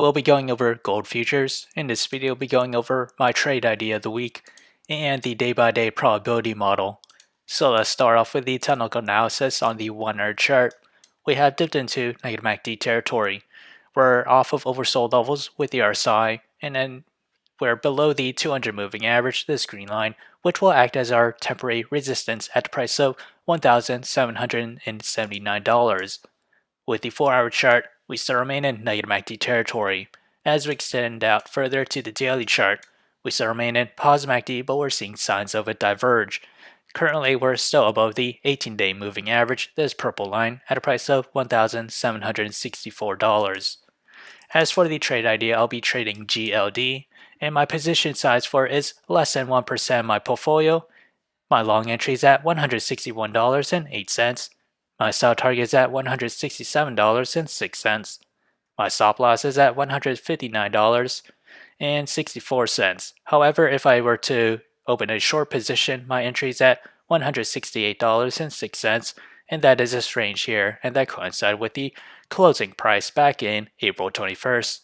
We'll be going over gold futures. In this video, we'll be going over my trade idea of the week and the day-by-day probability model. So let's start off with the technical analysis on the 1 hour chart. We have dipped into NUGT territory. We're off of oversold levels with the RSI, and then we're below the 200 moving average, this green line, which will act as our temporary resistance at the price of $1,779. With the 4 hour chart, we still remain in negative MACD territory. As we extend out further to the daily chart, we still remain in positive MACD, but we're seeing signs of it diverge. Currently, we're still above the 18-day moving average, this purple line, at a price of $1,764. As for the trade idea, I'll be trading GLD, and my position size for it is less than 1% of my portfolio. My long entry is at $161.08. My sell target is at $167.06. My stop loss is at $159.64. However, if I were to open a short position, my entry is at $168.06, and that is a range here, and that coincides with the closing price back in April 21st.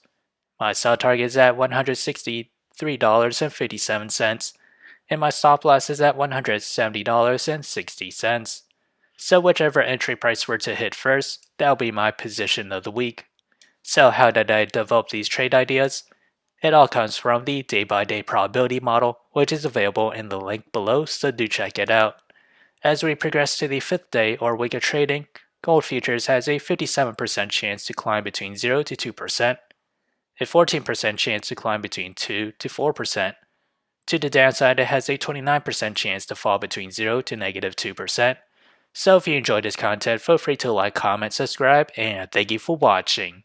My sell target is at $163.57, and my stop loss is at $170.60. So whichever entry price were to hit first, that'll be my position of the week. So how did I develop these trade ideas? It all comes from the day-by-day probability model, which is available in the link below, so do check it out. As we progress to the 5th day or week of trading, gold futures has a 57% chance to climb between 0 to 2%, a 14% chance to climb between 2 to 4%. To the downside, it has a 29% chance to fall between 0 to negative 2%. So if you enjoyed this content, feel free to like, comment, subscribe, and thank you for watching.